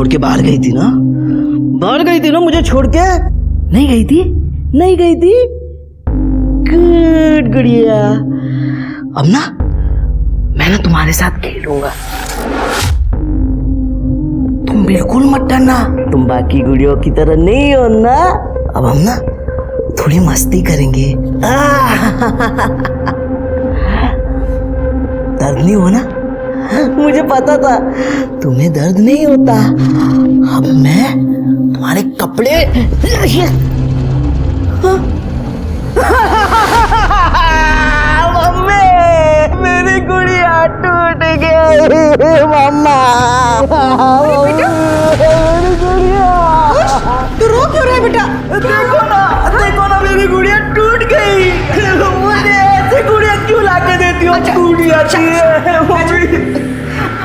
छोड़ के बाहर गई थी ना? बाहर गई थी ना मुझे छोड़ के? नहीं गई थी? नहीं गई थी? गुड गुड़िया। अब ना मैं ना तुम्हारे साथ खेलूंगा, तुम बिल्कुल मत डरना, तुम बाकी गुड़ियों की तरह नहीं हो ना। अब हम ना थोड़ी मस्ती करेंगे। दर्द नहीं हो ना? मुझे पता था तुम्हें दर्द नहीं होता। अब मैं तुम्हारे कपड़े मम्मी, मेरी गुड़िया टूट गई। मम्मा, मेरी गुड़िया। तू रो क्यों रहा है बेटा? देखो ना मेरी गुड़िया टूट गई। मुझे ऐसी गुड़िया क्यों ला के देती हो? टूट जाती है मम्मी।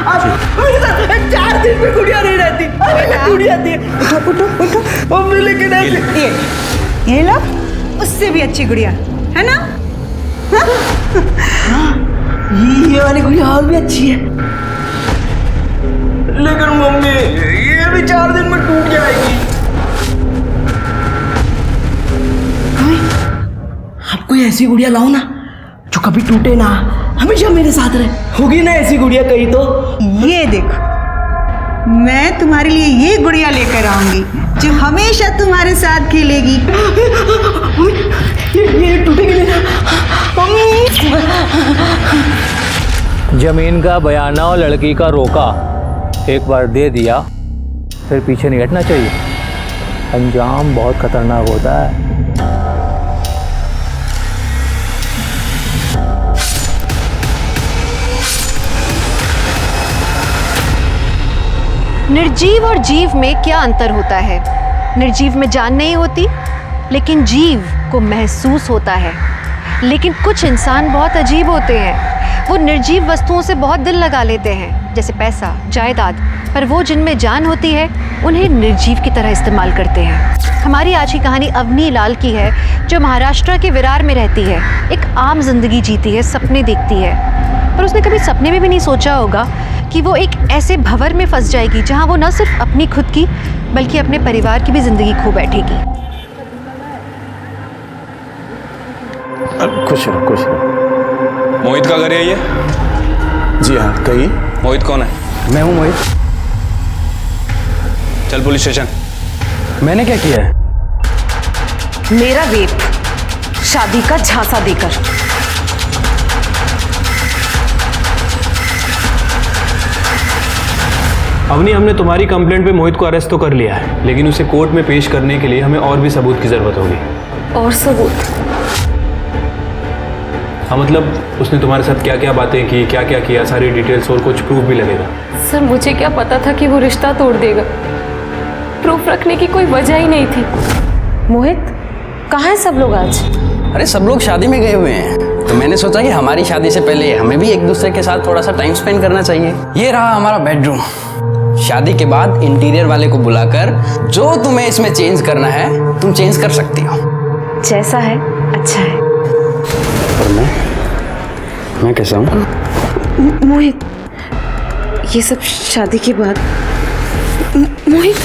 अब मेरे साथ 4 दिन में गुड़िया नहीं रहती, टूट जाती है। उठो मम्मी, लेकिन ये लो, उससे भी अच्छी गुड़िया है ना? ये वाली गुड़िया और भी अच्छी है, लेकिन मम्मी ये भी 4 दिन में टूट जाएगी। आप कोई ऐसी गुड़िया लाओ ना जो कभी टूटे ना, हमेशा मेरे साथ रहे। होगी ना ऐसी गुड़िया कहीं तो? ये देखो, मैं तुम्हारे लिए ये गुड़िया लेकर आऊंगी जो हमेशा तुम्हारे साथ खेलेगी। ये टूटेगी नहीं। जमीन का बयाना और लड़की का रोका, एक बार दे दिया फिर पीछे नहीं हटना चाहिए, अंजाम बहुत खतरनाक होता है। निर्जीव और जीव में क्या अंतर होता है? निर्जीव में जान नहीं होती, लेकिन जीव को महसूस होता है। लेकिन कुछ इंसान बहुत अजीब होते हैं, वो निर्जीव वस्तुओं से बहुत दिल लगा लेते हैं, जैसे पैसा, जायदाद, पर वो जिनमें जान होती है उन्हें निर्जीव की तरह इस्तेमाल करते हैं। हमारी आज की कहानी अवनी लाल की है, जो महाराष्ट्र के विरार में रहती है। एक आम जिंदगी जीती है, सपने देखती है, पर उसने कभी सपने में भी नहीं सोचा होगा कि वो एक ऐसे भंवर में फंस जाएगी जहां वो न सिर्फ अपनी खुद की बल्कि अपने परिवार की भी जिंदगी खो बैठेगी। खुश रहो, खुश रहो। मोहित का घर है ये? जी हाँ, कहिए। मोहित कौन है? मैं हूँ मोहित। चल पुलिस स्टेशन। मैंने क्या किया है? मेरा रेप, शादी का झांसा देकर। अवनी, हमने तुम्हारी कंप्लेंट पे मोहित को अरेस्ट तो कर लिया है, लेकिन उसे कोर्ट में पेश करने के लिए हमें और भी सबूत की जरूरत होगी। और सबूत? हाँ, मतलब उसने तुम्हारे साथ क्या क्या बातें की, क्या क्या किया, सारी डिटेल्स और कुछ प्रूफ भी लगेगा। सर, मुझे क्या पता था कि वो रिश्ता तोड़ देगा। प्रूफ रखने की कोई वजह ही नहीं थी। मोहित, कहाँ है सब लोग आज? अरे सब लोग शादी में गए हुए हैं, तो मैंने सोचा कि हमारी शादी से पहले हमें भी एक दूसरे के साथ थोड़ा सा टाइम स्पेंड करना चाहिए। ये रहा हमारा बेडरूम। शादी के बाद इंटीरियर वाले को बुलाकर जो तुम्हें इसमें चेंज करना है तुम चेंज कर सकती हो। जैसा है अच्छा है। पर मैं कैसा हूँ? मोहित, ये सब शादी के बाद। मोहित,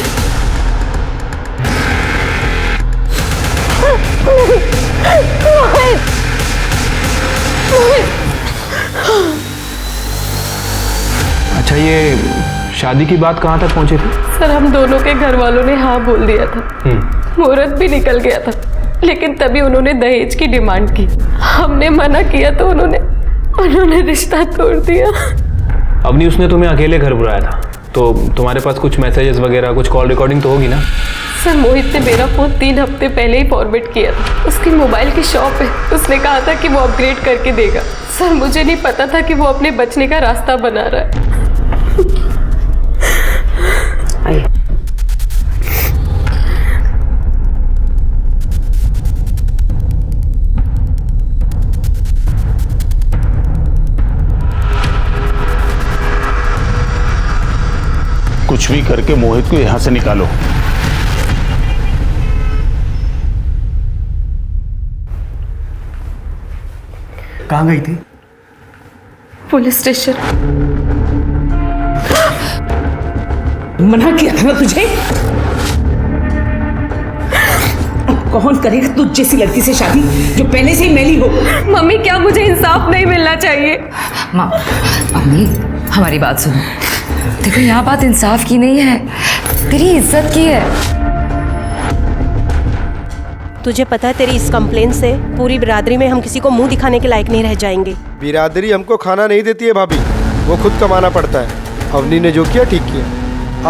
अच्छा, ये शादी की बात कहाँ तक पहुँची थी? सर, हम दोनों के घर वालों ने हाँ बोल दिया था, मुहूर्त भी निकल गया था, लेकिन तभी उन्होंने दहेज की डिमांड की। हमने मना किया तो उन्होंने रिश्ता तोड़ दिया। अवनी, उसने तुम्हें अकेले घर बुलाया था, तो तुम्हारे पास कुछ मैसेजेस वगैरह, कुछ कॉल रिकॉर्डिंग तो होगी ना? सर, मोहित ने मेरा फोन 3 हफ्ते पहले ही फॉरवर्ड किया था। उसकी मोबाइल की शॉप है, उसने कहा था कि वो अपग्रेड करके देगा। सर, मुझे नहीं पता था कि वो अपने बचने का रास्ता बना रहा है। आइए। कुछ भी करके मोहित को यहां से निकालो। कहाँ गई थी? Police station. मना किया था ना तुझे। अब कौन करेगा तुझ जैसी लड़की से शादी जो पहले से ही मैली हो। मम्मी क्या मुझे इंसाफ नहीं मिलना चाहिए? माँ, अम्मी हमारी बात सुनो। देखो यहाँ बात इंसाफ की नहीं है, तेरी इज्जत की है। तुझे पता है तेरी इस कंप्लेन से पूरी बिरादरी में हम किसी को मुंह दिखाने के लायक नहीं रह जाएंगे। बिरादरी हमको खाना नहीं देती है भाभी, वो खुद कमाना पड़ता है। अवनी ने जो किया ठीक किया।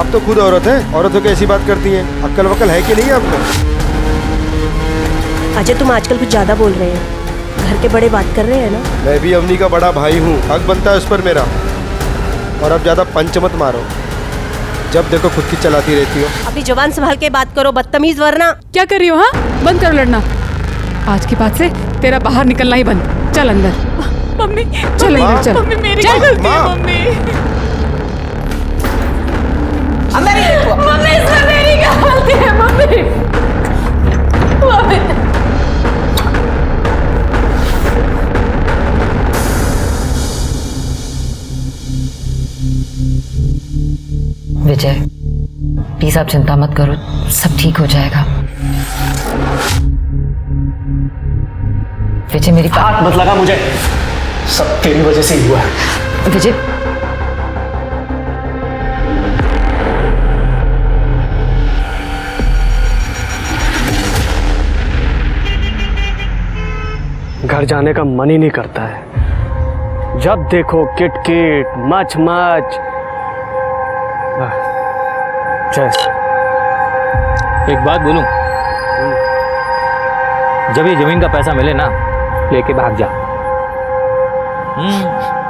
आप तो खुद औरत हैं, औरतों की ऐसी बात करती हैं। अक्ल वक्ल है कि नहीं आप में? अजय तुम आजकल कुछ ज्यादा बोल रहे हैं। घर के बड़े बात कर रहे हैं ना। मैं भी अवनी का बड़ा भाई हूँ, हक बनता है उस पर मेरा। और अब ज्यादा पंच मत मारो, जब देखो खुद की चलाती रहती हो। अपनी जबान संभाल के बात करो बदतमीज, वरना क्या कर रही हो? हाँ, बंद करो लड़ना। आज के बाद से तेरा बाहर निकलना ही बंद। चल अंदर। मम्मी चल अंदर चल। मम्मी मेरी क्या गलती है? मम्मी मम्मी इसमें मेरी क्या गलती है? मम्मी मम्मी विजय प्लीज आप चिंता मत करो, सब ठीक हो जाएगा। विजय मेरी हाथ मत लगा मुझे, सब तेरी वजह से ही हुआ है। विजय घर जाने का मन ही नहीं करता है। जब देखो किट किट मच मच। एक बात बोलूं, जब ये जमीन का पैसा मिले ना, लेके भाग जा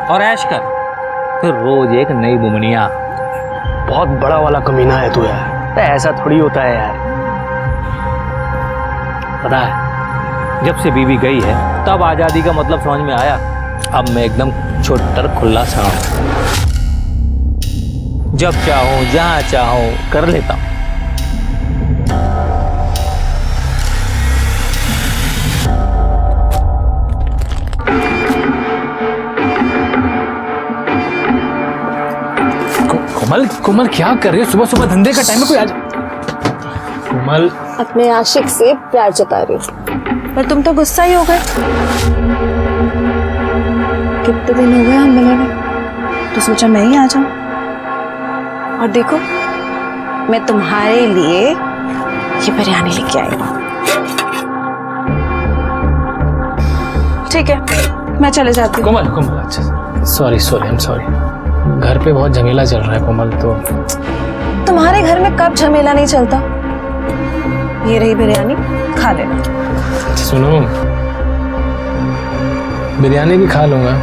और ऐश कर, फिर रोज एक नई बुमनिया। बहुत बड़ा वाला कमीना है तू यार, ऐसा थोड़ी होता है यार। पता है, जब से बीवी गई है तब आज़ादी का मतलब समझ में आया। अब मैं एकदम छोटर खुला सा हूं, जब चाहूं जहां चाहूं कर लेता हूं। कोमल कोमल क्या कर रही हो? सुबह सुबह धंधे का टाइम है कोई आज। कोमल अपने आशिक से प्यार जता रही हूँ, पर तुम तो गुस्सा ही हो गए। कितने दिन हो गए हम मिले हुए, तो सोचा मैं ही आ जाऊं। और देखो मैं तुम्हारे लिए ये बिरयानी लेके आई हूँ। ठीक है मैं चले जाती हूँ। कोमल कोमल अच्छा sorry sorry I am sorry, घर पे बहुत झमेला चल रहा है कोमल। तो तुम्हारे घर में कब झमेला नहीं चलता? ये रही बिरयानी, खा लेना। सुनो, बिरयानी भी खा लूंगा,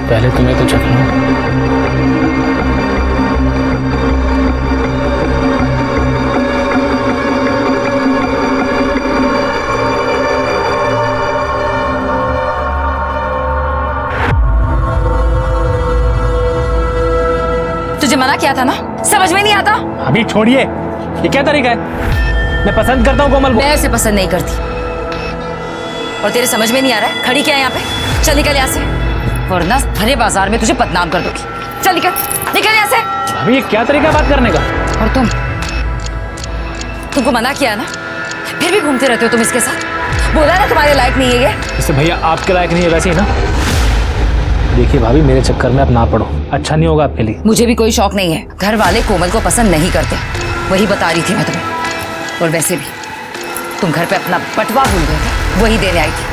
पहले तुम्हें तो चखना। तुझे मना किया था ना, समझ में नहीं आता? अभी छोड़िए, ये क्या तरीका है? मैं पसंद करता हूँ कोमल को। मैं उसे पसंद नहीं करती, और तेरे समझ में नहीं आ रहा है खड़ी क्या है यहाँ पे? चल निकल यहाँ से, वरना भरे बाजार में तुझे बदनाम कर दूंगी। चल निकल निकल यहाँ से। अभी ये क्या तरीका बात करने का? और तुमको मना किया ना, फिर भी घूमते रहते हो तुम इसके साथ। बोला ना तुम्हारे लायक नहीं है ये। जैसे भैया आपके लायक नहीं है वैसे ही ना। देखिए भाभी, मेरे चक्कर में आप ना पड़ो, अच्छा नहीं होगा आपके लिए। मुझे भी कोई शौक नहीं है, घर वाले कोमल को पसंद नहीं करते, वही बता रही थी मैं तुम्हें। और वैसे भी तुम घर पे अपना बटवा भूल गए थे, वही देने आई थी।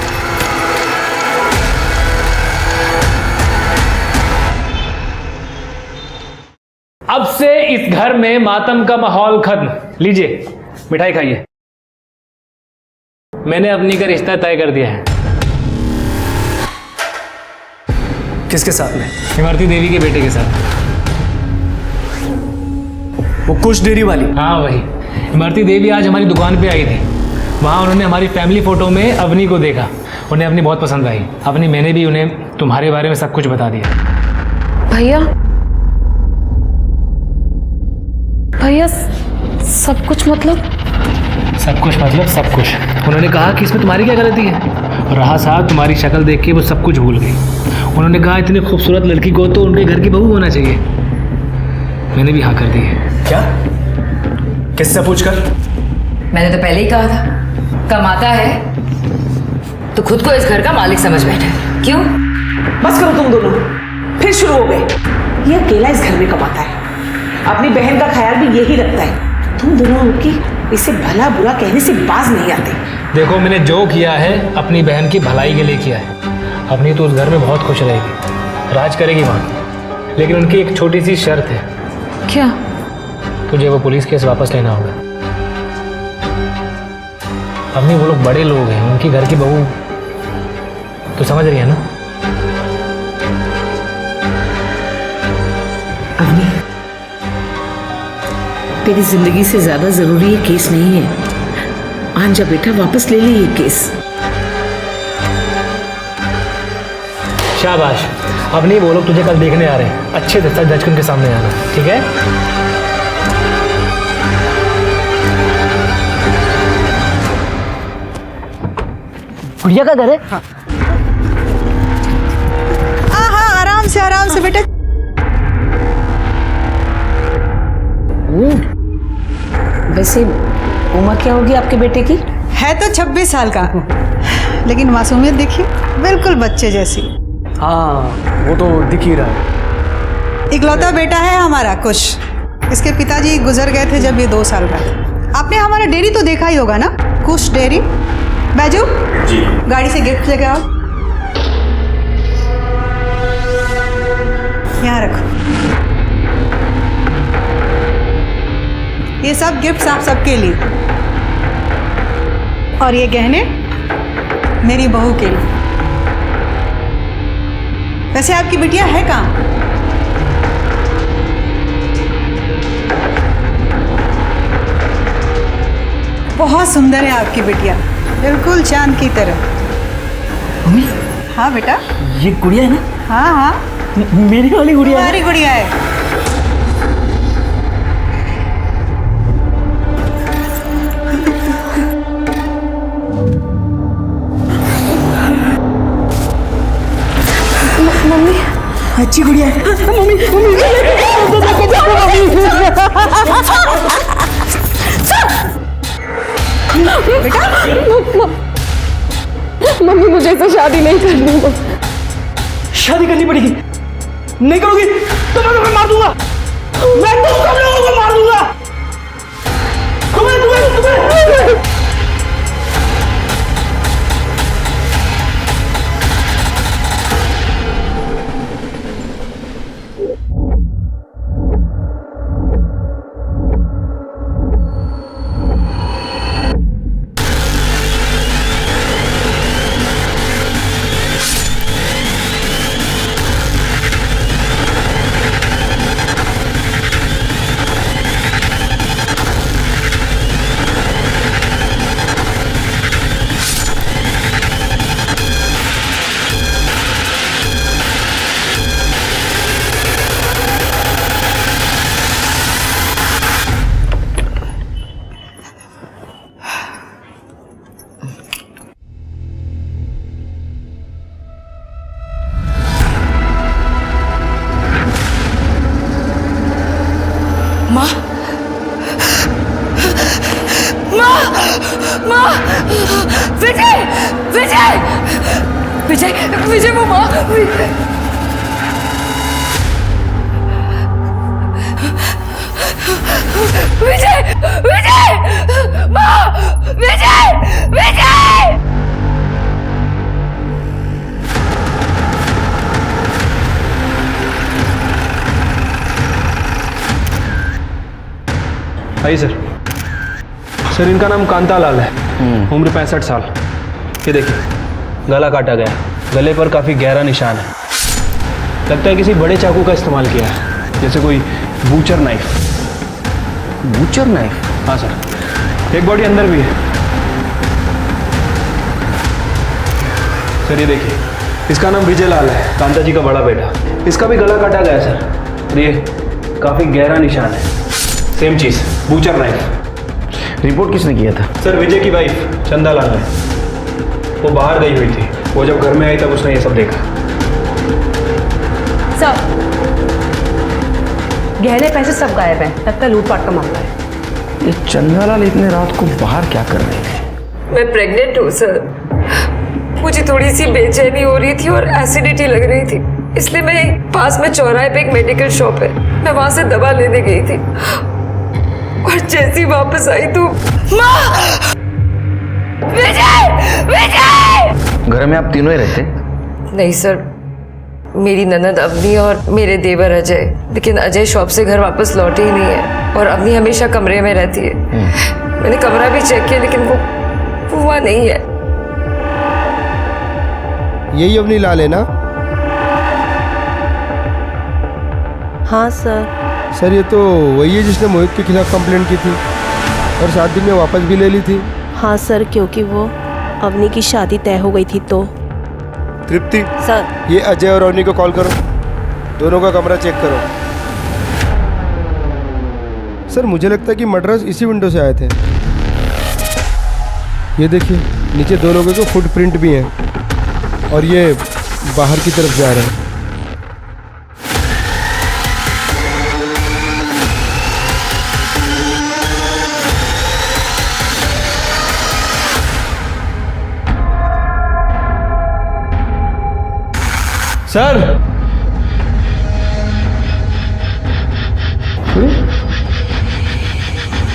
अब से इस घर में मातम का माहौल खत्म। लीजिए मिठाई खाइए। मैंने अपनी का रिश्ता तय कर दिया है। किसके साथ में? इमरती देवी के बेटे के साथ। वो कुछ डेरी वाली? हाँ वही। इमरती देवी आज हमारी दुकान पे आई थी, वहाँ उन्होंने हमारी फैमिली फोटो में अवनी को देखा, उन्हें अपनी बहुत पसंद आई। अपनी मैंने भी उन्हें तुम्हारे बारे में सब कुछ बता दिया। भैया भैया सब कुछ मतलब? सब कुछ मतलब सब कुछ। उन्होंने कहा कि इसमें तुम्हारी क्या गलती है। रहा साहब, तुम्हारी शक्ल देख के वो सब कुछ भूल गई। उन्होंने कहा इतनी खूबसूरत लड़की को तो उनके घर की बहू होना चाहिए। मैंने भी हाँ कर दी है। क्या? किससे पूछकर? मैंने तो पहले ही कहा था, कमाता है तो खुद को इस घर का मालिक समझ बैठा। क्यों? बस करो तुम दोनों, फिर शुरू हो गए। ये अकेला इस घर में कमाता है, अपनी बहन का ख्याल भी यही रखता है। तुम दोनों की इसे भला बुरा कहने से बाज नहीं आते। देखो, मैंने जो किया है अपनी बहन की भलाई के लिए किया है। अपनी तो उस घर में बहुत खुश रहेगी, राज करेगी वहाँ। लेकिन उनकी एक छोटी सी शर्त है। क्या? तुझे वो पुलिस केस वापस लेना होगा। अपनी वो लोग बड़े लोग हैं, उनकी घर की बहू तो समझ रही है ना? अवनी, तेरी जिंदगी से ज्यादा जरूरी ये केस नहीं है। आंजा बेटा, वापस ले ले ये केस। शाबाश। अब नहीं, वो लोग तुझे कल देखने आ रहे हैं। अच्छे से जज के उनके सामने आना, ठीक है? गुड़िया का घर है? हाँ हाँ, आराम से बेटा। वैसे उम्र क्या होगी आपके बेटे की? है तो 26 साल का, लेकिन मासूमियत देखिए, बिल्कुल बच्चे जैसी। हाँ, वो तो दिख ही रहा है। इकलौता बेटा है हमारा कुश। इसके पिताजी गुजर गए थे जब ये 2 साल का था। आपने हमारा डेयरी तो देखा ही होगा ना, कुश डेयरी। बैजू जी, गाड़ी से गिफ्ट लेके आओ। यहाँ रखो, ये सब गिफ्ट्स आप सबके लिए, और ये गहने मेरी बहू के लिए। वैसे आपकी बिटिया है कहाँ? बहुत सुंदर है आपकी बिटिया, बिल्कुल चांद की तरह। मम्मी, हाँ बेटा, ये गुड़िया है ना? हाँ हाँ, मेरी वाली गुड़िया है। तुम्हारी गुड़िया है। अच्छी गुड़िया है। मम्मी मम्मी, मुझे इससे शादी नहीं करनी। शादी करनी पड़ेगी। नहीं करोगी तो मैं तुम्हें मार दूंगा। मैं तुम सब लोगों को मार दूंगा। तुम्हें विजय वो माँ। विजय विजय माँ, विजय विजय। आइए सर। सर, इनका नाम कांतालाल है, उम्र 65 साल। ये देखिए, गला काटा गया, गले पर काफ़ी गहरा निशान है। लगता है किसी बड़े चाकू का इस्तेमाल किया है, जैसे कोई बूचर नाइफ। Butcher knife? हाँ सर। एक बॉडी अंदर भी है। सर ये देखिए, इसका नाम विजय लाल है, कांता जी का बड़ा बेटा। इसका भी गला काटा गया सर। और ये काफ़ी गहरा निशान है, सेम चीज़, बूचर नाइफ। रिपोर्ट किसने किया था? सर विजय की वाइफ चंदा लाल ने। वो बाहर गई हुई थी, वो जब घर में आई तब उसने ये सब देखा। सर, गहने पैसे सब गायब हैं, लगता है लूटपाट का मामला है। ये चंदालाल इतने रात को बाहर क्या कर रहे थे? मैं प्रेग्नेंट हूँ सर। मुझे थोड़ी सी बेचैनी हो रही थी और एसिडिटी लग रही थी, इसलिए मैं पास में चौराहे पे एक मेडिकल शॉप है, मैं वहां से दवा लेने गई थी और जैसी वापस आई तो माँ! विजय! विजय! घर में आप तीनों ही रहते? नहीं सर, मेरी ननद अवनी और मेरे देवर अजय, लेकिन अजय शॉप से घर वापस लौटे ही नहीं है और अवनी हमेशा कमरे में रहती है। मैंने कमरा भी चेक किया लेकिन वो वहाँ नहीं है। यही अवनी लाल है ना? हाँ सर। सर ये तो वही है जिसने मोहित के खिलाफ कंप्लेंट की थी और 7 दिन में वापस भी ले ली थी। हाँ सर, क्योंकि वो अवनी की शादी तय हो गई थी तो। तृप्ति सर, ये अजय और अवनी को कॉल करो, दोनों का कमरा चेक करो। सर मुझे लगता है कि मर्डरर्स इसी विंडो से आए थे। ये देखिए नीचे 2 लोगों के फुटप्रिंट भी हैं और ये बाहर की तरफ जा रहे हैं। सर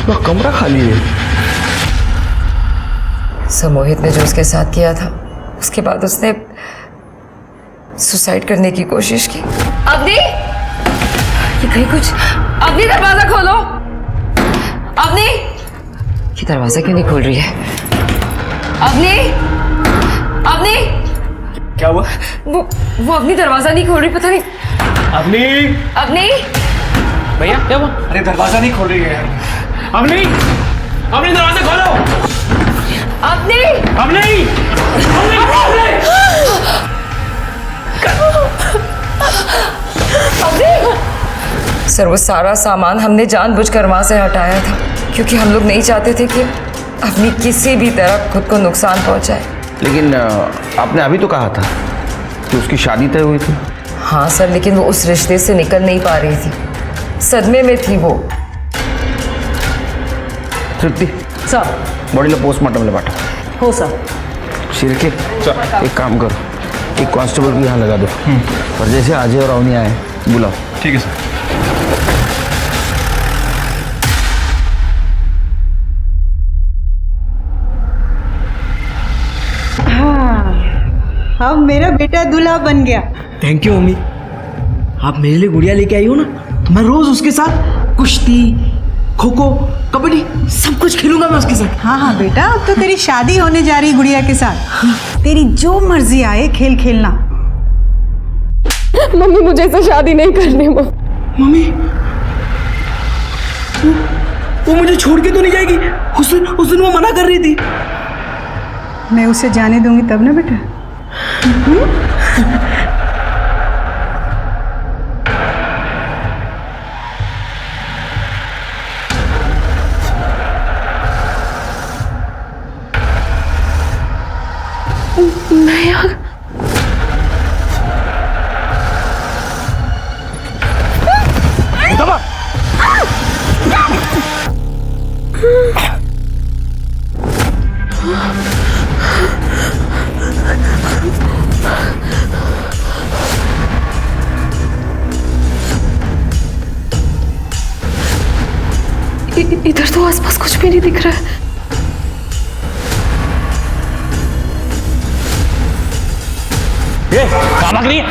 पूरा कमरा खाली है। सर मोहित ने जो उसके साथ किया था उसके बाद उसने सुसाइड करने की कोशिश की। अवनी, ये कहीं कुछ। अवनी दरवाजा खोलो। अवनी, ये दरवाजा क्यों नहीं खोल रही है? अवनी, अवनी, क्या हुआ? वो अवनी दरवाजा नहीं खोल रही, पता नहीं। अवनी, अवनी, भैया क्या हुआ? अरे दरवाजा नहीं खोल रही है। अवनी, अवनी दरवाजा खोलो। अवनी, अवनी, सर वो सारा सामान हमने जानबूझकर वहां से हटाया था क्योंकि हम लोग नहीं चाहते थे कि अवनी किसी भी तरह खुद को नुकसान पहुंचाए। लेकिन आपने अभी तो कहा था कि उसकी शादी तय हुई थी। हाँ सर, लेकिन वो उस रिश्ते से निकल नहीं पा रही थी, सदमे में थी वो। तृप्ति सर। बॉडी लो पोस्टमार्टम ले बांटो। हो सर। शिरके एक काम करो, एक कांस्टेबल को यहाँ लगा दो और जैसे अजय और अवनी आए बुलाओ। ठीक है सर। अब मेरा बेटा दूल्हा बन गया। Thank you mummy. आप मेरे लिए गुड़िया लेके आई हो ना, तो मैं रोज उसके साथ कुश्ती, खो खो, कबड्डी सब कुछ खेलूंगा मैं उसके साथ। हाँ हाँ बेटा, अब तो तेरी शादी होने जा रही गुड़िया के साथ। तेरी जो मर्जी आए खेल खेलना। मम्मी मुझे ऐसे शादी नहीं करनी। मम्मी वो मुझे छोड़ के तो नहीं जाएगी? उस दिन वो मना कर रही थी। मैं उसे जाने दूंगी तब ना बेटा। इधर तो आसपास कुछ भी नहीं दिख रहा है। ये कहाँ भाग रही है?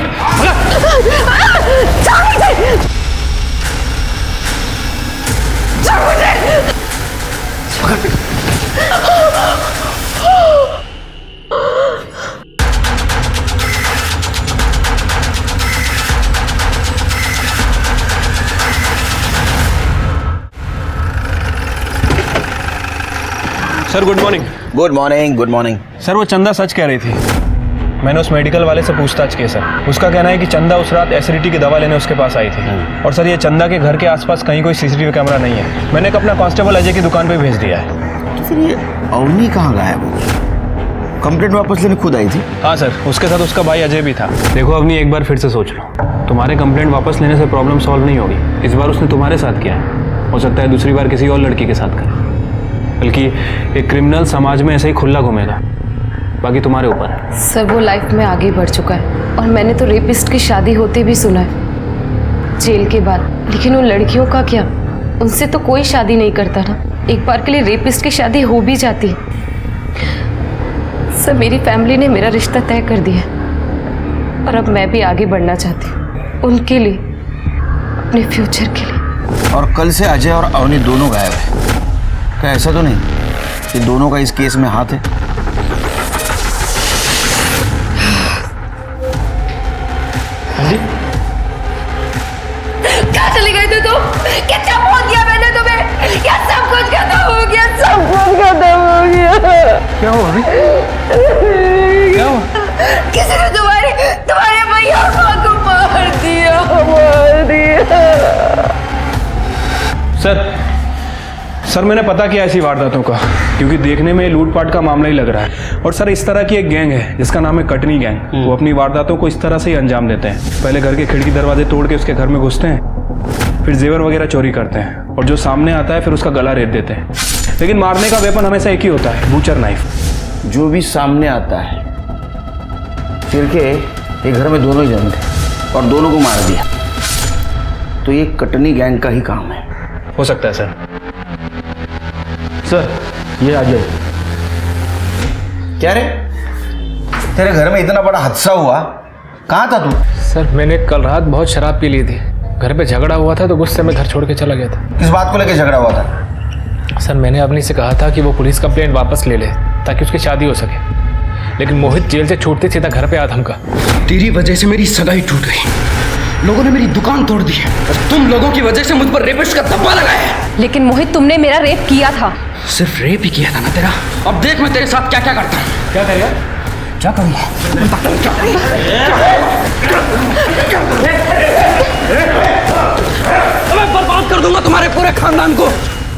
Sir good morning. Good morning. Good morning. Sir वो चंदा सच कह रही थी। मैंने उस मेडिकल वाले से पूछताछ की सर। उसका कहना है कि चंदा उस रात एसिडिटी की दवा लेने उसके पास आई थी। और सर ये चंदा के घर के आसपास कहीं कोई सीसीटीवी कैमरा नहीं है। मैंने एक अपना कांस्टेबल अजय की दुकान पे भेज दिया है। तो फिर ये अवनी कहाँ गायब हो गई? कंप्लेंट वापस लेने खुद आई थी? हाँ सर, उसके साथ उसका भाई अजय भी था। देखो अवनी, एक बार फिर से सोच लो, तुम्हारे कंप्लेंट वापस लेने से प्रॉब्लम सॉल्व नहीं होगी। इस बार उसने तुम्हारे साथ किया है, हो सकता है दूसरी बार किसी और लड़की के साथ करे। बल्कि एक क्रिमिनल समाज में ऐसे ही खुला घूमेगा, बाकी तुम्हारे ऊपर है। सर वो लाइफ में आगे बढ़ चुका है और मैंने तो रेपिस्ट की शादी होते भी सुना है जेल के बाद। लेकिन उन लड़कियों का क्या, उनसे तो कोई शादी नहीं करता ना। एक बार के लिए रेपिस्ट की शादी हो भी जाती है। सर मेरी फैमिली ने मेरा रिश्ता तय कर दिया और अब मैं भी आगे बढ़ना चाहती हूँ उनके लिए, अपने फ्यूचर के लिए। और कल से अजय और अवनी दोनों गायब है। क्या ऐसा तो नहीं कि दोनों का इस केस में हाथ है? क्या चली गई थी तुम? कितना फोन किया मैंने तुम्हें? क्या सब कुछ खत्म हो गया? सब कुछ खत्म हो गया। क्या हुआ अभी? क्या हुआ? किसी ने तुम्हारे भैया और माँ को मार दिया। सर मैंने पता किया ऐसी वारदातों का, क्योंकि देखने में लूटपाट का मामला ही लग रहा है। और सर इस तरह की एक गैंग है जिसका नाम है कटनी गैंग। वो अपनी वारदातों को इस तरह से ही अंजाम देते हैं। पहले घर के खिड़की दरवाजे तोड़ के उसके घर में घुसते हैं, फिर जेवर वगैरह चोरी करते हैं और जो सामने आता है फिर उसका गला रेत देते हैं। लेकिन मारने का वेपन हमेशा एक ही होता है, बूचर नाइफ। जो भी सामने आता है, फिर के ये घर में दोनों ही जन थे और दोनों को मार दिया, तो ये कटनी गैंग का ही काम है। हो सकता है सर। सर ये अजय। क्या रे, तेरे घर में इतना बड़ा हादसा हुआ, कहाँ था तू? सर मैंने कल रात बहुत शराब पी ली थी, घर पे झगड़ा हुआ था तो गुस्से में घर छोड़ के चला गया था। किस बात को लेकर झगड़ा हुआ था? सर मैंने अवनी से कहा था कि वो पुलिस कंप्लेंट वापस ले ले ताकि उसकी शादी हो सके, लेकिन मोहित जेल से छूटते सीधा घर पे आया धमका। तेरी वजह से मेरी सगाई टूट गई, लोगों ने मेरी दुकान तोड़ दी है और तुम लोगों की वजह से मुझ पर रेपिस्ट का धब्बा लगाया है। लेकिन मोहित तुमने मेरा रेप किया था। सिर्फ रेप ही किया था ना तेरा? अब देख मैं तेरे साथ क्या क्या करता हूँ। क्या करेगा? क्या करूँगा? मैं बर्बाद कर दूंगा तुम्हारे पूरे खानदान को।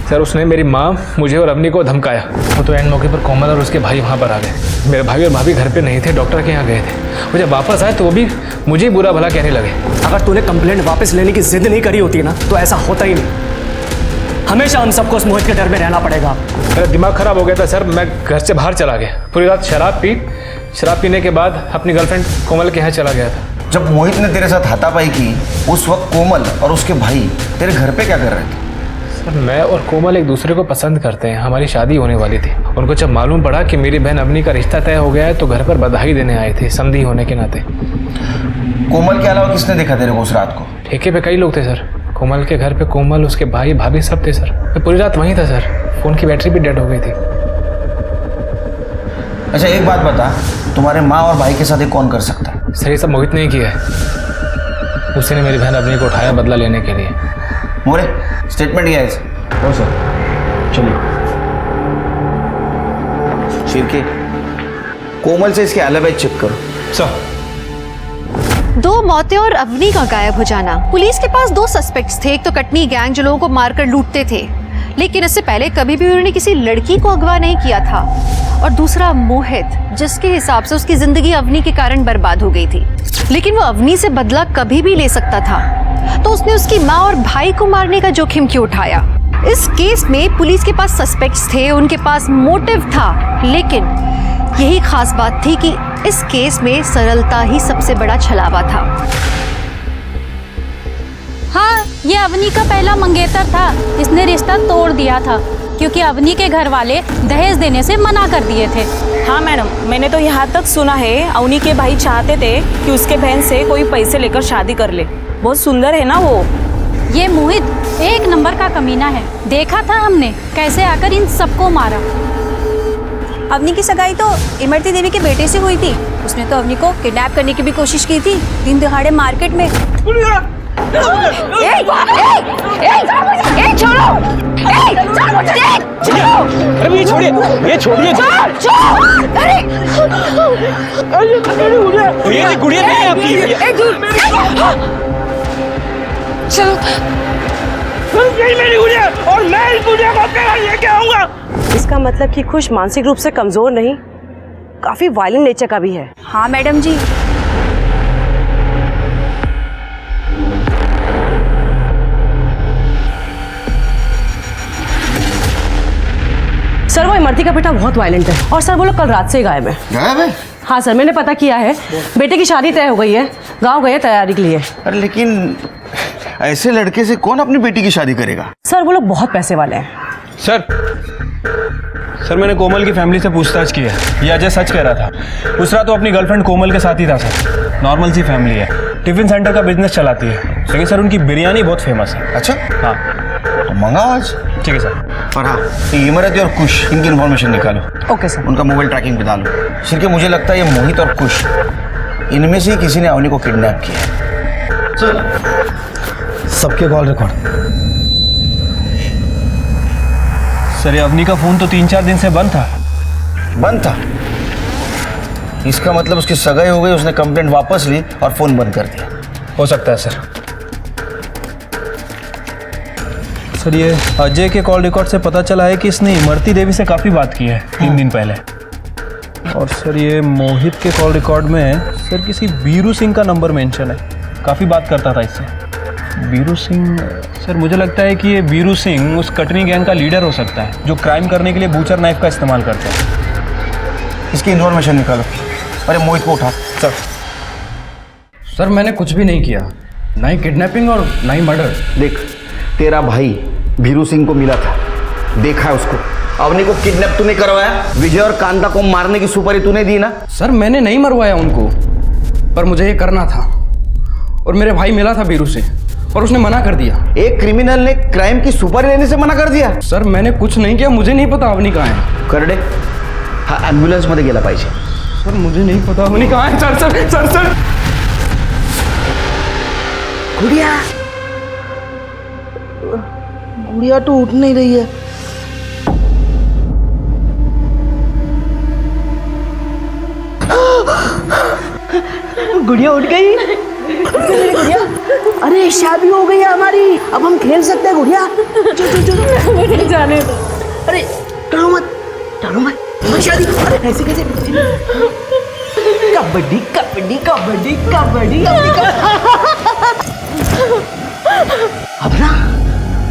सर उसने मेरी माँ, मुझे और अवनी को धमकाया। वो तो एंड मौके पर कोमल और उसके भाई वहाँ पर आ गए। मेरे भाई और भाभी घर पे नहीं थे, डॉक्टर के यहाँ गए थे। वो जब वापस आए तो वो भी मुझे बुरा भला कहने लगे। अगर तूने कंप्लेंट वापस लेने की जिद नहीं करी होती ना तो ऐसा होता ही नहीं। हमेशा हम सबको उस मोहित के डर में रहना पड़ेगा। मेरा दिमाग खराब हो गया था सर, मैं घर से बाहर चला गया। पूरी रात शराब पीने के बाद अपनी गर्लफ्रेंड कोमल के यहाँ चला गया था। जब मोहित ने तेरे साथ हाथापाई की, उस वक्त कोमल और उसके भाई तेरे घर पे क्या कर रहे थे? सर मैं और कोमल एक दूसरे को पसंद करते हैं, हमारी शादी होने वाली थी। उनको जब मालूम पड़ा कि मेरी बहन अवनी का रिश्ता तय हो गया है तो घर पर बधाई देने आए थे, समधी होने के नाते। कोमल के अलावा किसने देखा तेरे को उस रात को? ठेके पे कई लोग थे सर। कोमल के घर पे कोमल, उसके भाई भाभी सब थे सर। मैं पूरी रात वहीं था सर, फ़ोन की बैटरी भी डेड हो गई थी। अच्छा एक बात बता, तुम्हारे माँ और भाई के साथ ये कौन कर सकता है? सर ये सब मोहित ने किया है। उसी ने मेरी बहन अवनी को उठाया बदला लेने के लिए। मोरे स्टेटमेंट दिया है इसे। हो सर, चलिए। शिरके, कोमल से इसके अलावा चेक करो। सर 2 मौतें और अवनी का गायब हो जाना। पुलिस के पास 2 सस्पेक्ट्स थे। एक तो कटनी गैंग जो लोगों को मारकर लूटते थे, लेकिन इससे पहले कभी भी उन्होंने किसी लड़की को अगवा नहीं किया था। और दूसरा मोहित, जिसके हिसाब से उसकी जिंदगी अवनी के कारण बर्बाद हो गई थी, लेकिन वो अवनी से बदला कभी भी ले सकता था, तो उसने उसकी माँ और भाई को मारने का जोखिम क्यों उठाया? इस केस में पुलिस के पास सस्पेक्ट्स थे, उनके पास मोटिव था, लेकिन यही खास बात थी कि इस केस में सरलता ही सबसे बड़ा छलावा था। हाँ, ये अवनी का पहला मंगेतर था। इसने रिश्ता तोड़ दिया था क्योंकि अवनी के घर वाले दहेज देने से मना कर दिए थे। हाँ मैडम, मैंने तो यहाँ तक सुना है अवनी के भाई चाहते थे कि उसके बहन से कोई पैसे लेकर शादी कर ले। बहुत सुंदर है ना वो। ये मोहित एक नंबर का कमीना है। देखा था हमने कैसे आकर इन सबको मारा। अवनी की सगाई तो इमरती देवी के बेटे से हुई थी। उसने तो अवनी को किडनैप करने की भी कोशिश की थी, दिन दिहाड़े मार्केट में। अरे ये छोड़िए, ये छोड़िए। ये गुड़िया नहीं है आपकी। चलो, यही मेरी गुड़िया और मैं इस गुड़िया को अपने घर लेके आऊंगा। इसका मतलब कि खुश मानसिक रूप से कमजोर नहीं, काफी वायलेंट नेचर का भी है। हाँ मैडम जी। सर वो इमरती का बेटा बहुत वायलेंट है और सर वो लोग कल रात से ही गायब है। गायब है? हाँ सर मैंने पता किया है, बेटे की शादी तय हो गई है, गाँव गए तैयारी के लिए। अरे लेकिन ऐसे लड़के से कौन अपनी बेटी की शादी करेगा? सर वो लोग बहुत पैसे वाले हैं। सर मैंने कोमल की फैमिली से पूछताछ की है, ये अजय सच कह रहा था। दूसरा तो अपनी गर्लफ्रेंड कोमल के साथ ही था सर, नॉर्मल सी फैमिली है, टिफिन सेंटर का बिजनेस चलाती है, लेकिन सर उनकी बिरयानी बहुत फेमस है। अच्छा हाँ तो मंगाओ आज। ठीक है सर। और हाँ ये इमरती और कुश इनकी इन्फॉर्मेशन निकालो। Okay sir. उनका मोबाइल ट्रैकिंग पे डालो। सिर के मुझे लगता है ये मोहित और कुश इनमें से किसी ने अवनी को किडनैप किया है। सर सबके कॉल रिकॉर्ड। सर ये अवनी का फोन तो 3-4 दिन से बंद था। बंद था? इसका मतलब उसकी सगाई हो गई, उसने कंप्लेंट वापस ली और फोन बंद कर दिया। हो सकता है सर। सर ये अजय के कॉल रिकॉर्ड से पता चला है कि इसने इमरती देवी से काफ़ी बात की है 3 दिन पहले। और सर ये मोहित के कॉल रिकॉर्ड में सर किसी बीरू सिंह का नंबर मेंशन है, काफ़ी बात करता था इससे। बीरू सिंह सर मुझे लगता है कि ये बीरू सिंह उस कटनी गैंग का लीडर हो सकता है जो क्राइम करने के लिए बूचर नाइफ का इस्तेमाल करता है। इसकी इन्फॉर्मेशन निकालो। अरे मोहित को उठा। सर मैंने कुछ भी नहीं किया, ना ही किडनैपिंग और ना ही मर्डर। देख तेरा भाई भीरू सिंह को मिला था, देखा है उसको। अवनी को किडनैप तूने करवाया, विजय और कांता को मारने की सुपारी तूने दी ना? सर मैंने नहीं मरवाया उनको, पर मुझे ये करना था। और मेरे भाई मिला था बीरू से और उसने मना कर दिया। एक क्रिमिनल ने क्राइम की सुपारी लेने से मना कर दिया? सर मैंने कुछ नहीं किया, मुझे नहीं पता अवनी कहाँ है। करडे हा ॲम्ब्युलन्स मध्ये गेला पाहिजे। सर मुझे नहीं पता अवनी कहाँ है। सर सर सर सर गुड़िया गुड़िया तो उठ नहीं रही है। गुड़िया उठ गई। गुड़िया अरे शादी हो गई है हमारी, अब हम खेल सकते हैं गुड़िया। चलो जाने दो। अरे डरो मत हमारी शादी। अरे ऐसे कैसे? कबड्डी कबड्डी कबड्डी कबड्डी।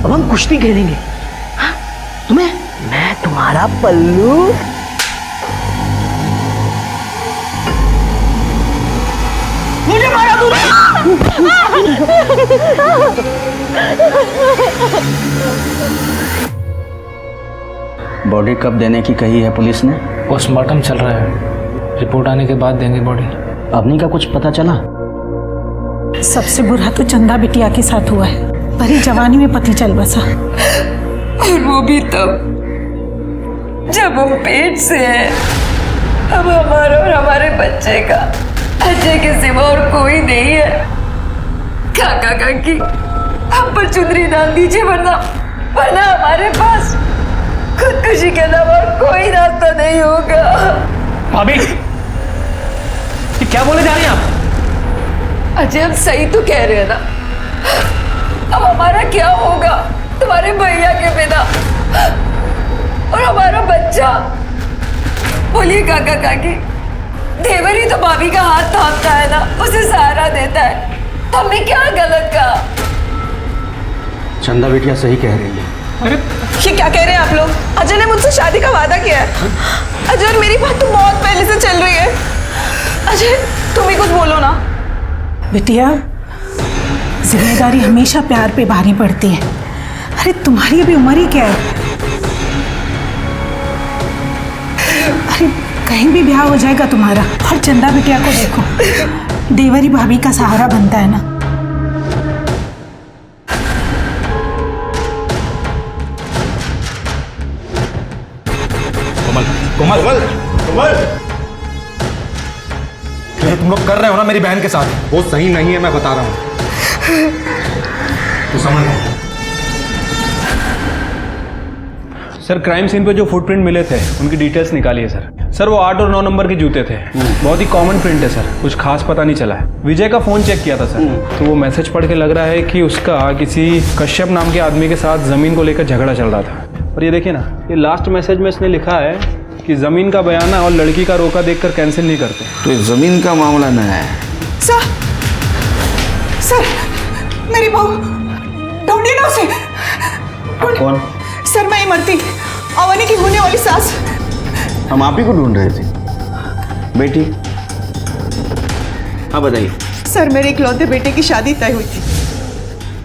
अब हम कुश्ती खेलेंगे। हाँ? तुम्हें मैं तुम्हारा पल्लू। मुझे मारा तूने। बॉडी कब देने की कही है पुलिस ने? पोस्टमार्टम चल रहा है, रिपोर्ट आने के बाद देंगे बॉडी। अवनी का कुछ पता चला? सबसे बुरा तो चंदा बिटिया के साथ हुआ है, भरी जवानी में पति चल बसा। और वो भी तब जब हम पेट से हैं। अब हमारा और हमारे बच्चे का अजय के सिवा और कोई नहीं है। काका काकी हम पर चुनरी डाल दीजिए, वरना हमारे पास खुदकुशी के अलावा और कोई रास्ता नहीं होगा। भाभी ये क्या बोले जा रही हैं आप? अजय हम सही तो कह रहे हैं ना। अब हमारा क्या होगा तुम्हारे भैया के बिना? और हमारा बच्चा? बोलिए काका काकी, देवर ही तो भाभी का हाथ थामता है ना, उसे सहारा देता है। हमने क्या गलत कहा? चंदा बिटिया सही कह रही है। अरे ये क्या कह रहे हैं आप लोग? अजय ने मुझसे शादी का वादा किया है। अजय और मेरी बात तो बहुत पहले से चल रही है। अजय तुम ही कुछ बोलो ना। बिटिया जिम्मेदारी हमेशा प्यार पे भारी पड़ती है। अरे तुम्हारी अभी उम्र ही क्या है? अरे कहीं भी ब्याह हो जाएगा तुम्हारा। और चंदा बिटिया को देखो, देवरी भाभी का सहारा बनता है ना। कोमल जो तुम लोग कर रहे हो ना मेरी बहन के साथ, वो सही नहीं है, मैं बता रहा हूं। तो समझ सर क्राइम सीन पे जो फुटप्रिंट मिले थे उनकी डिटेल्स निकालिए सर। वो 8 और 9 नंबर के जूते थे। बहुत ही कॉमन प्रिंट है सर, कुछ खास पता नहीं चला है। विजय का फोन चेक किया था सर, तो वो मैसेज पढ़ के लग रहा है कि उसका किसी कश्यप नाम के आदमी के साथ जमीन को लेकर झगड़ा चल रहा था। और ये देखिए ना, ये लास्ट मैसेज में इसने लिखा है कि ज़मीन का बयाना और लड़की का रोका देखकर कैंसिल नहीं करते। तो ये ज़मीन का मामला न है। सर सर मेरी बहू ढूंढिए ना उसे। कौन? सर मैं इमरती, अवनी की होने वाली सास। हम आप ही को ढूंढ रहे थे बेटी। हाँ बताइए। सर मेरे इकलौते बेटे की शादी तय हुई थी।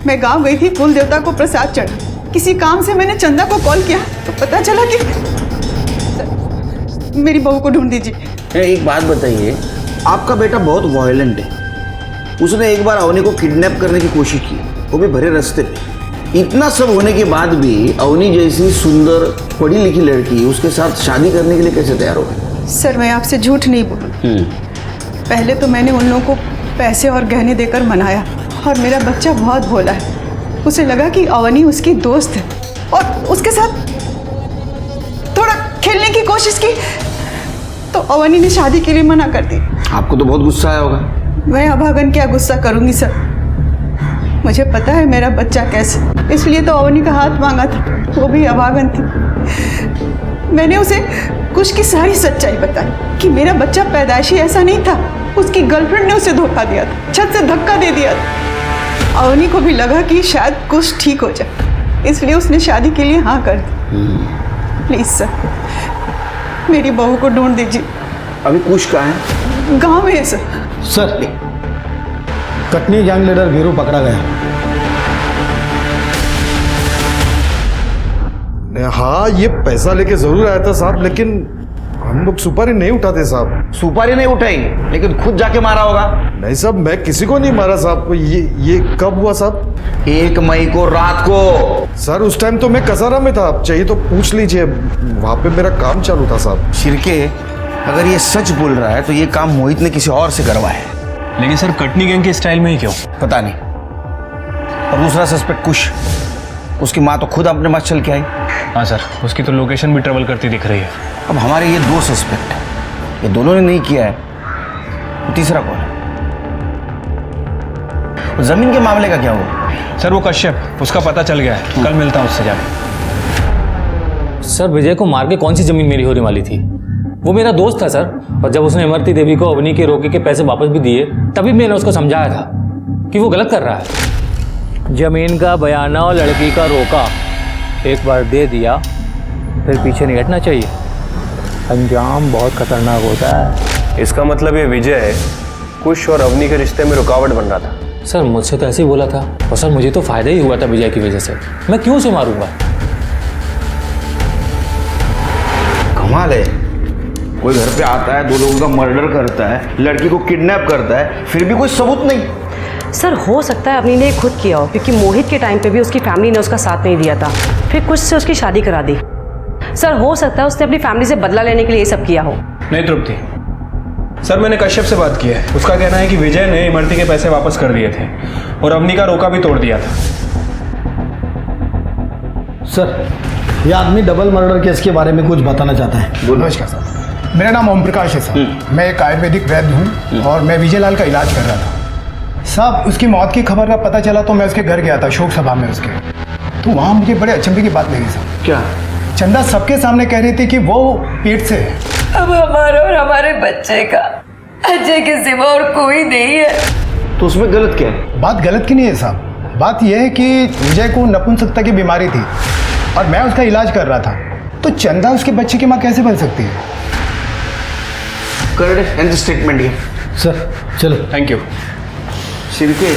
मैं गांव गई थी कुल देवता को प्रसाद चढ़ा। किसी काम से मैंने चंदा को कॉल किया तो पता चला कि मेरी बहू को ढूंढ दीजिए। एक बात बताइए, आपका बेटा बहुत वायलेंट है। उसने एक बार अवनी को किडनैप करने की कोशिश की, वो भी भरे रास्ते पे। इतना सब होने के बाद भी अवनी जैसी सुंदर पढ़ी लिखी लड़की उसके साथ शादी करने के लिए कैसे तैयार हो गई? सर मैं आपसे झूठ नहीं बोलूं। पहले तो मैंने उन लोगों को पैसे और गहने देकर मनाया और मेरा बच्चा बहुत भोला है। उसे लगा कि अवनी उसकी दोस्त है और उसके साथ थोड़ा खेलने की कोशिश की तो अवनी ने शादी के लिए मना कर दी। आपको तो बहुत गुस्सा आया होगा। मैं अभागन क्या गुस्सा करूंगी सर, मुझे पता है मेरा बच्चा कैसे, इसलिए तो अवनी का हाथ मांगा था। वो भी अभागन थी। मैंने उसे कुछ की सारी सच्चाई बताई कि मेरा बच्चा पैदाइशी ऐसा नहीं था। उसकी गर्लफ्रेंड ने उसे धोखा दिया था, छत से धक्का दे दिया था। अवनी को भी लगा कि शायद कुछ ठीक हो जाए, इसलिए उसने शादी के लिए हाँ कर दी। प्लीज सर मेरी बहू को ढूंढ दीजिए। अभी कुछ कहाँ है? गाँव में है sir. Sir Katni gang leader Veeru पकड़ा गया। हाँ ये पैसा लेके जरूर आया था साहब, लेकिन हम लोग सुपारी नहीं उठाते साहब। सुपारी नहीं उठाई लेकिन खुद जाके मारा होगा। नहीं साहब मैं किसी को नहीं मारा साहब। ये कब हुआ साहब? 1 मई को रात को। सर उस टाइम तो मैं कसारा में था, आप चाहिए तो पूछ लीजिए, वहां पे मेरा काम चालू था साहब। शिरके अगर ये सच बोल रहा है तो ये काम मोहित ने किसी और से करवाया है। लेकिन सर कटनी गैंग के स्टाइल में ही क्यों? पता नहीं। और दूसरा सस्पेक्ट कुश, उसकी माँ तो खुद अपने पास चल के आई। हाँ सर, उसकी तो लोकेशन भी ट्रेवल करती दिख रही है। अब हमारे ये 2 सस्पेक्ट हैं, ये दोनों ने नहीं किया है, तो तीसरा कौन है? जमीन के मामले का क्या हुआ? सर वो कश्यप, उसका पता चल गया है। कल मिलता हूँ उससे जाकर। सर विजय को मार के कौन सी जमीन मेरी होने वाली थी? वो मेरा दोस्त था सर, और जब उसने इमरती देवी को अवनी के रोके के पैसे वापस भी दिए तभी मैंने उसको समझाया था कि वो गलत कर रहा है। जमीन का बयाना और लड़की का रोका एक बार दे दिया फिर पीछे नहीं हटना चाहिए, अंजाम बहुत खतरनाक होता है। इसका मतलब ये विजय कुश और अवनी के रिश्ते में रुकावट बन रहा था। सर मुझसे तो ऐसे ही बोला था, और सर मुझे तो फायदा ही हुआ था विजय की वजह से। मैं क्यों उसे मारूंगा? कमाल है, कोई घर पे आता है, 2 लोगों का मर्डर करता है, लड़की को किडनैप करता है, फिर भी कोई सबूत नहीं। सर हो सकता है अवनी ने खुद किया हो, क्योंकि मोहित के टाइम पे भी उसकी फैमिली ने उसका साथ नहीं दिया था, फिर कुछ से उसकी शादी करा दी। सर हो सकता है उसने अपनी फैमिली से बदला लेने के लिए ये सब किया हो। नहीं तृप्ति, सर मैंने कश्यप से बात की है। उसका कहना है कि विजय ने इमरती के पैसे वापस कर दिए थे और अवनी का रोका भी तोड़ दिया था। सर ये आदमी डबल मर्डर केस के बारे में कुछ बताना चाहता है। नमस्कार सर, मेरा नाम ओम प्रकाश है सर। मैं एक आयुर्वेदिक वैद्य हूँ और मैं विजय लाल का इलाज कर रहा था साहब। उसकी मौत की खबर का पता चला तो मैं उसके घर गया था, शोक सभा में उसके। तो वहाँ मुझे बड़े अचंभे की बात लगी सर। क्या? चंदा सबके सामने कह रही थी कि वो पेट से है। अब हमारा और हमारे बच्चे का अजय के सिवा और कोई नहीं है। तो उसमें गलत क्या है? बात गलत की नहीं है साहब, बात यह है कि विजय को नपुंसकता की बीमारी थी और मैं उसका इलाज कर रहा था, तो चंदा उसके बच्चे की माँ कैसे बन सकती है? करेक्ट स्टेटमेंट है सर। चलो थैंक यू। शिरके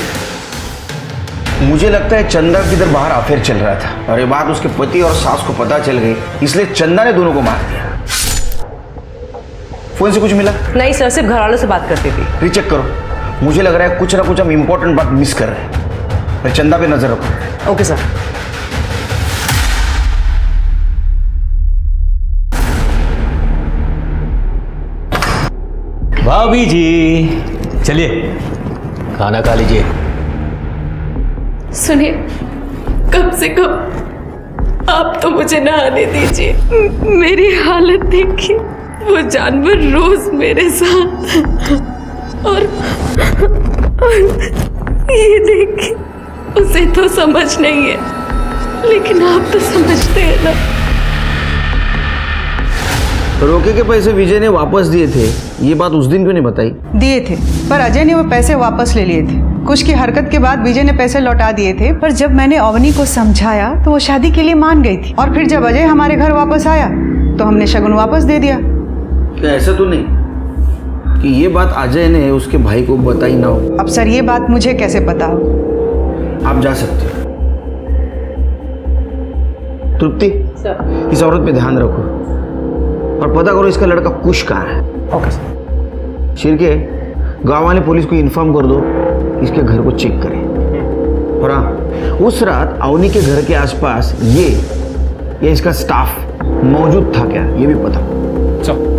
मुझे लगता है चंदा किधर बाहर अफेयर चल रहा था और ये बात उसके पति और सास को पता चल गई, इसलिए चंदा ने दोनों को मार दिया। फोन से कुछ मिला? नहीं सर, सिर्फ घर वालों से बात करती थी। रीचेक करो, मुझे लग रहा है कुछ ना कुछ हम इंपॉर्टेंट बात मिस कर रहे हैं। फिर चंदा पे नजर रखो। Okay sir. भाभी जी चलिए खाना खा लीजिए। सुनिए, कम से कम आप तो मुझे नहाने दीजिए। मेरी हालत देखिए, वो जानवर रोज मेरे साथ और ये देखिए, उसे तो समझ नहीं है लेकिन आप तो समझते हैं ना। रोके के पैसे विजय ने वापस दिए थे, ये बात उस दिन क्यों नहीं बताई? दिए थे, पर अजय ने वो पैसे वापस ले लिए थे। कुछ की हरकत के बाद विजय ने पैसे लौटा दिए थे, पर जब मैंने अवनी को समझाया तो वो शादी के लिए मान गई थी। और फिर जब अजय हमारे घर वापस आया तो हमने शगुन वापस दे दिया। क्या ऐसा तो नहीं कि ये बात अजय ने उसके भाई को बताई ना हो? अब सर ये बात मुझे कैसे पता हो? आप जा सकते हो। तृप्ति, इस औरत पे ध्यान रखो और पता करो इसका लड़का कुश कहाँ है। Okay sir. शिरके, गांव वाले पुलिस को इन्फॉर्म कर दो, इसके घर को चेक करें। और हाँ, उस रात अवनी के घर के आसपास ये इसका स्टाफ मौजूद था क्या, ये भी पता। चलो।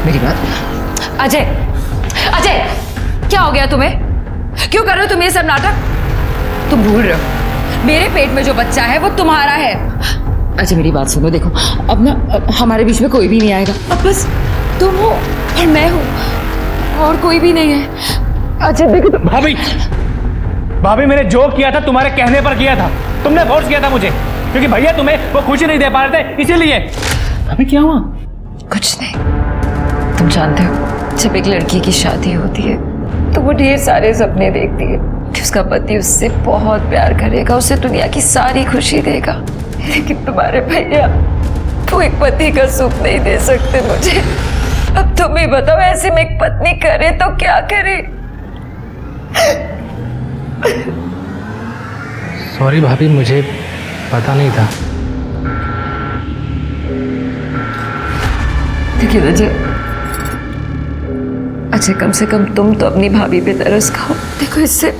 मेरी बात। अजय, अजय, क्या हो गया तुम्हें? क्यों कर रहे हो तुम ये सब नाटक? तुम भूल रहे हो मेरे पेट में जो बच्चा है वो तुम्हारा है। अजय मेरी बात सुनो, देखो अब ना हमारे बीच में कोई भी नहीं आएगा। अब बस तुम हो और मैं हूँ और कोई भी नहीं है। अजय देखो। भाभी, भाभी मैंने जो किया था तुम्हारे कहने पर किया था। तुमने फोर्स किया था मुझे, क्योंकि भैया तुम्हें वो खुशी नहीं दे पा रहे थे, इसीलिए। अभी क्या हुआ? कुछ नहीं। तुम जानते हो जब एक लड़की की शादी होती है तो वो ढेर सारे सपने देखती है कि उसका पति उससे बहुत प्यार करेगा, उसे दुनिया की सारी खुशी देगा। लेकिन तुम्हारे भैया वो एक पति का सुख नहीं दे सकते मुझे। अब तुम ही बताओ, ऐसे में एक पत्नी करे तो क्या करे? सॉरी भाभी, मुझे पता नहीं था। देखिए अजय, कम से कम तुम तो अपनी भाभी पे तरस खाओ। देखो इससे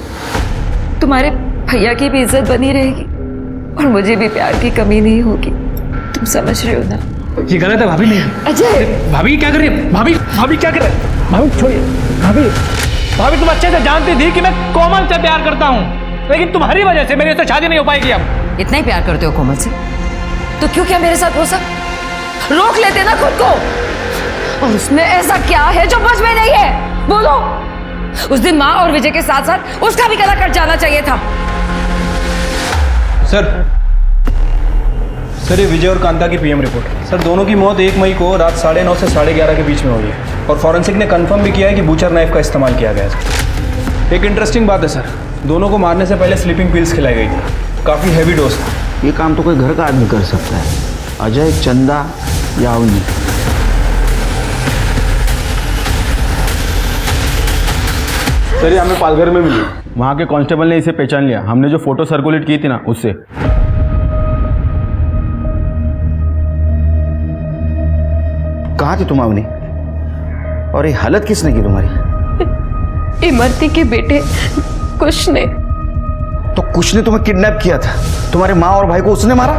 तुम्हारे भैया की भी इज्जत बनी रहेगी और मुझे भी प्यार की कमी नहीं होगी। तुम समझ रहे हो ना? ये गलत है भाभी। नहीं अजय, भाभी क्या कर रही है? भाभी क्या कर रही है? भाभी छोड़िए। भाभी तुम अच्छे से जानती थी कि मैं कोमल से प्यार करता हूँ, लेकिन तुम्हारी वजह से मेरी उससे शादी नहीं हो पाएगी। अब इतना ही प्यार करते हो कोमल से तो क्यों क्या मेरे साथ वो सब रोक लेते ना खुद को? और उसमें ऐसा क्या है जो मुझ में नहीं है? बोलो। उस दिन माँ और विजय के साथ साथ उसका भी गला कट जाना चाहिए था। सर ये विजय और कांता की पीएम रिपोर्ट। सर दोनों की मौत 1 मई को रात 9:30 से 11:30 के बीच में हुई है और फॉरेंसिक ने कंफर्म भी किया है कि बूचर नाइफ का इस्तेमाल किया गया है। एक इंटरेस्टिंग बात है सर, दोनों को मारने से पहले स्लीपिंग पिल्स खिलाई गई थी। काफ़ी हैवी डोज था। ये काम तो कोई घर का आदमी कर सकता है, अजय, चंदा या अवनी। सर ये हमें पालघर में मिली, वहाँ के कांस्टेबल ने इसे पहचान लिया। हमने जो फोटो सर्कुलेट की थी ना उससे। कहाँ थी तुम अवनी? और ये हालत किसने की तुम्हारी? इमरती के बेटे कुश ने। तो कुश ने तुम्हें किडनैप किया था? तुम्हारे माँ और भाई को उसने मारा?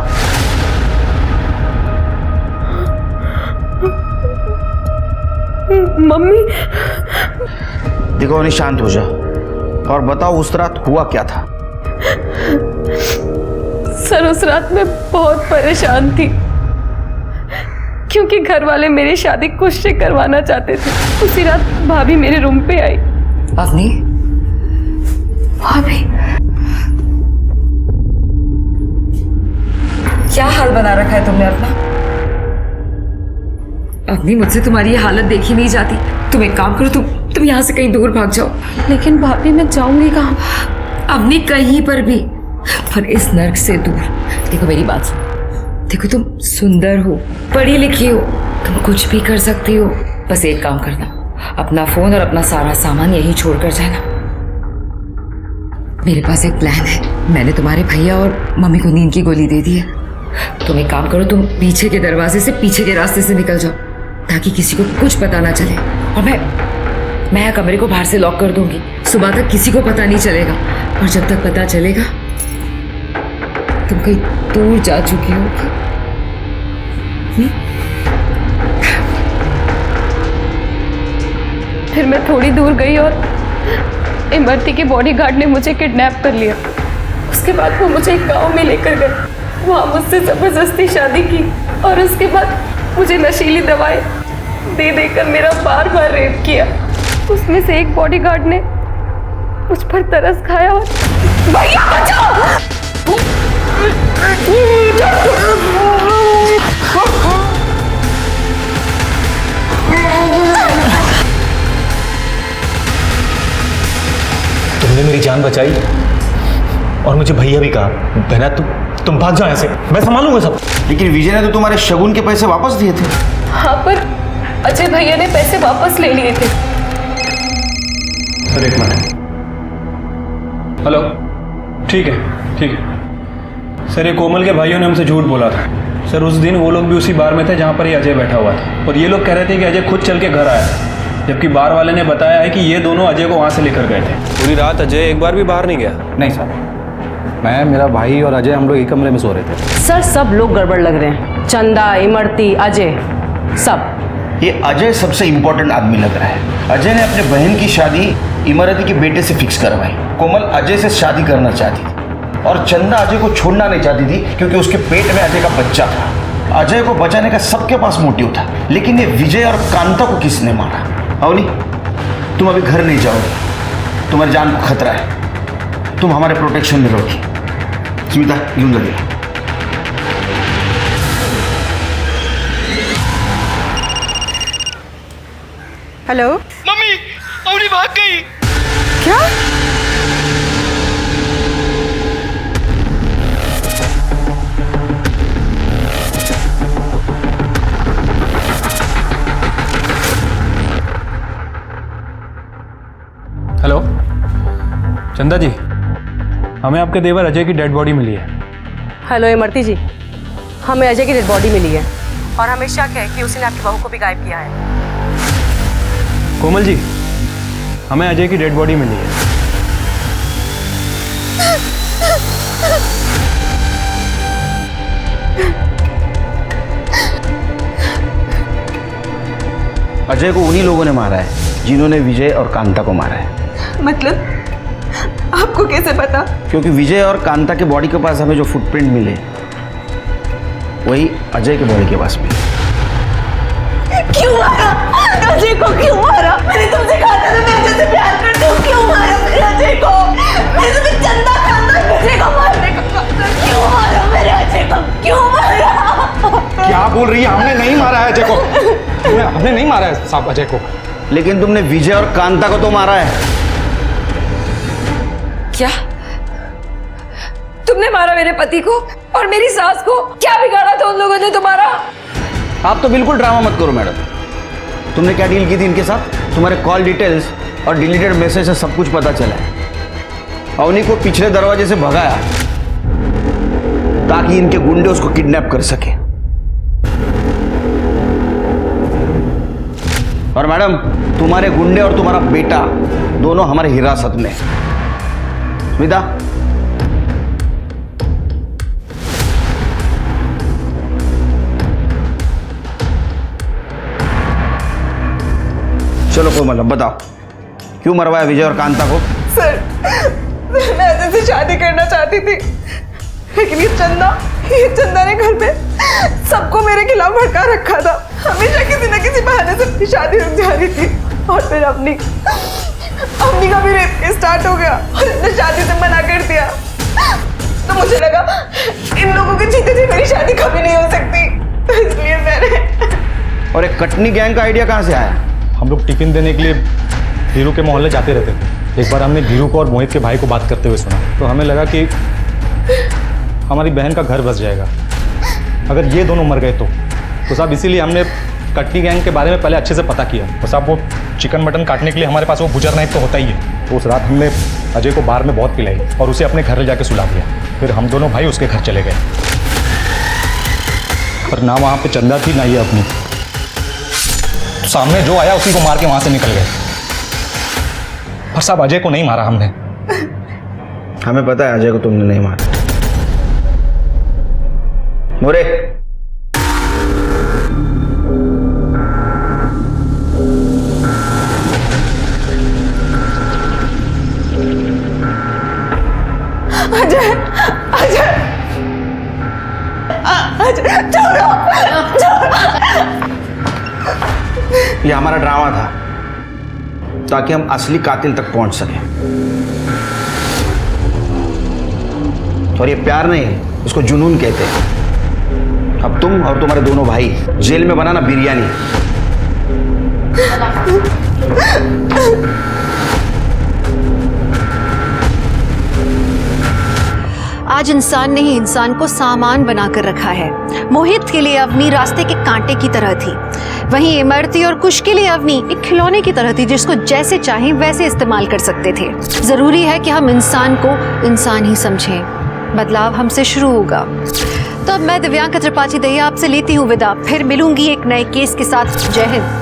मम्मी। देखो अवनी, शांत हो जाओ और बताओ उस रात हुआ क्या था? सर उस रात मैं बहुत परेशान थी क्योंकि घर वाले मेरी शादी कुश से करवाना चाहते थे। उसी रात भाभी मेरे रूम पे आई। अवनी, भाभी क्या हाल बना रखा है तुमने अपना? अवनी मुझसे तुम्हारी ये हालत देखी नहीं जाती। तुम एक काम करो, तुम यहाँ से कहीं दूर भाग जाओ। लेकिन भाभी मैं जाऊंगी कहाँ? अवनी कहीं पर भी, पर इस नर्क से दूर। देखो मेरी बात सुनो, देखो तुम सुंदर हो, पढ़ी लिखी हो, तुम कुछ भी कर सकती हो। बस एक काम करना, अपना फोन और अपना सारा सामान यहीं छोड़कर जाना। मेरे पास एक प्लान है। मैंने तुम्हारे भैया और मम्मी को नींद की गोली दे दी है। तुम एक काम करो, तुम पीछे के दरवाजे से, पीछे के रास्ते से निकल जाओ ताकि किसी को कुछ पता ना चले। और मैं कमरे को बाहर से लॉक कर दूंगी। सुबह तक किसी को पता नहीं चलेगा और जब तक पता चलेगा तुम कहीं दूर जा चुकी होगी। फिर मैं थोड़ी दूर गई और इमरती के बॉडीगार्ड ने मुझे किडनैप कर लिया। उसके बाद वो मुझे एक गांव में लेकर गए। वहाँ मुझसे जबरदस्ती शादी की और उसके बाद मुझे नशीली दवाएं दे देकर मेरा बार बार रेप किया। उसमें से एक बॉडीगार्ड ने मुझ पर तरस खाया और भैया बचाओ! तुमने मेरी जान बचाई और मुझे भैया भी कहा। बहना तुम भाग जाओ ऐसे, मैं संभालूंगा सब। लेकिन विजय ने तो तुम्हारे शगुन के पैसे वापस दिए थे। हाँ, पर अजय भैया ने पैसे वापस ले लिए थे। सर एक मिनट। हेलो, ठीक है सर, ये कोमल के भाइयों ने हमसे झूठ बोला था सर। उस दिन वो लोग भी उसी बार में थे जहाँ पर ये अजय बैठा हुआ था, और ये लोग कह रहे थे कि अजय खुद चल के घर आया था, जबकि बार वाले ने बताया है कि ये दोनों अजय को वहाँ से लेकर गए थे। पूरी रात अजय एक बार भी बाहर नहीं गया? नहीं सर, मैं, मेरा भाई और अजय हम लोग एक कमरे में सो रहे थे। सर सब लोग गड़बड़ लग रहे हैं, चंदा, इमरती, अजय, सब। ये अजय सबसे इम्पोर्टेंट आदमी लग रहा है। अजय ने अपने बहन की शादी इमरती के बेटे से फिक्स करवाई। कोमल अजय से शादी करना चाहती थी और चंदा अजय को छोड़ना नहीं चाहती थी क्योंकि उसके पेट में अजय का बच्चा था। अजय को बचाने का सबके पास मोटिव था, लेकिन ये विजय और कांता को किसने मारा? अवनी, तुम अभी घर नहीं जाओगे, तुम्हारी जान को खतरा है, तुम हमारे प्रोटेक्शन में रहोगी। स्मिता, यूं लगेगा। हेलो मम्मी, अवनी भाग गई। क्या? हेलो चंदा जी, हमें आपके देवर अजय की डेड बॉडी मिली है। हेलो इमरती जी, हमें अजय की डेड बॉडी मिली है और हमें शक है कि उसने आपकी बहू को भी गायब किया है। कोमल जी, हमें अजय की डेड बॉडी मिली है। अजय को उन्हीं लोगों ने मारा है जिन्होंने विजय और कांता को मारा है। मतलब आपको कैसे पता? क्योंकि विजय और कांता के बॉडी के पास हमें जो फुटप्रिंट मिले वही अजय के बॉडी के पास मिले। क्यों मारा? अजय को क्यों मारा? मैंने तुमसे कहा था मैं अजय से प्यार करती हूँ, क्यों मारा मेरे अजय को? मैंने तुम्हें चंदा खानदान अजय को मारने को कहा था, क्यों मारा मेरे अजय को? क्यों मारा? क्या बोल रही है? हमने नहीं मारा है अजय को। हमने नहीं मारा है साहब अजय को। लेकिन तुमने विजय और कांता को तो मारा है। क्या तुमने मारा मेरे पति को और मेरी सास को? क्या बिगाड़ा था उन लोगों ने तुम्हारा? आप तो बिल्कुल ड्रामा मत करो मैडम। तुमने क्या डील की थी इनके साथ? तुम्हारे कॉल डिटेल्स और डिलीटेड मैसेज से सब कुछ पता चला है। अवनी को पिछले दरवाजे से भगाया ताकि इनके गुंडे उसको किडनैप कर सके। और मैडम, तुम्हारे गुंडे और तुम्हारा बेटा दोनों हमारे हिरासत में। स्मिता, चलो कोमल, अब बताओ क्यों मरवाया विजय और कांता को? सर, मैं अजय से शादी करना चाहती थी, लेकिन ये चंदा ने घर में सबको मेरे खिलाफ भड़का रखा था। हमेशा किसी न किसी बहाने से शादी रुक जा रही थी और फिर अपनी का भी रेप स्टार्ट हो गया और इसने शादी से मना कर दिया। तो मुझे लगा इन लोगों के जीते जी मेरी शादी कभी नहीं हो सकती, तो इसलिए मैंने। और एक कटनी गैंग का आइडिया कहाँ से आया? हम लोग टिफिन देने के लिए धीरू के मोहल्ले जाते रहते थे। एक बार हमने धीरू को और मोहित के भाई को बात करते हुए सुना, तो हमें लगा कि हमारी बहन का घर बस जाएगा अगर ये दोनों मर गए तो साहब इसीलिए हमने कटनी गैंग के बारे में पहले अच्छे से पता किया। तो साहब वो चिकन मटन काटने के लिए हमारे पास वो बुजर नाइफ तो होता ही है। तो उस रात हमने अजय को बाहर में बहुत पिलाई और उसे अपने घर ले जाके सुला दिया। फिर हम दोनों भाई उसके घर चले गए, पर ना वहाँ पे चंदा थी ना ये अपनी। तो सामने जो आया उसी को मार के वहाँ से निकल गए। पर साहब अजय को नहीं मारा हमने। हमें पता है अजय को तुमने नहीं मारा। मोरे, अजय, अजय, अजय, छोड़ो, छोड़ो। ये हमारा ड्रामा था ताकि हम असली कातिल तक पहुंच सकें। और ये प्यार नहीं, इसको जुनून कहते हैं। अब तुम और तुम्हारे दोनों भाई जेल में बनाना बिरयानी। आज इंसान ने ही इंसान को सामान बनाकर रखा है। मोहित के लिए अवनी रास्ते के कांटे की तरह थी, वहीं इमरती और कुश के लिए अवनी एक खिलौने की तरह थी जिसको जैसे चाहें वैसे इस्तेमाल कर सकते थे। जरूरी है कि हम इंसान को इंसान ही समझें। बदलाव हमसे शुरू होगा। तो अब मैं दिव्यांका त्रिपाठी दहिया आपसे लेती हूँ विदा। फिर मिलूंगी एक नए केस के साथ। जय हिंद।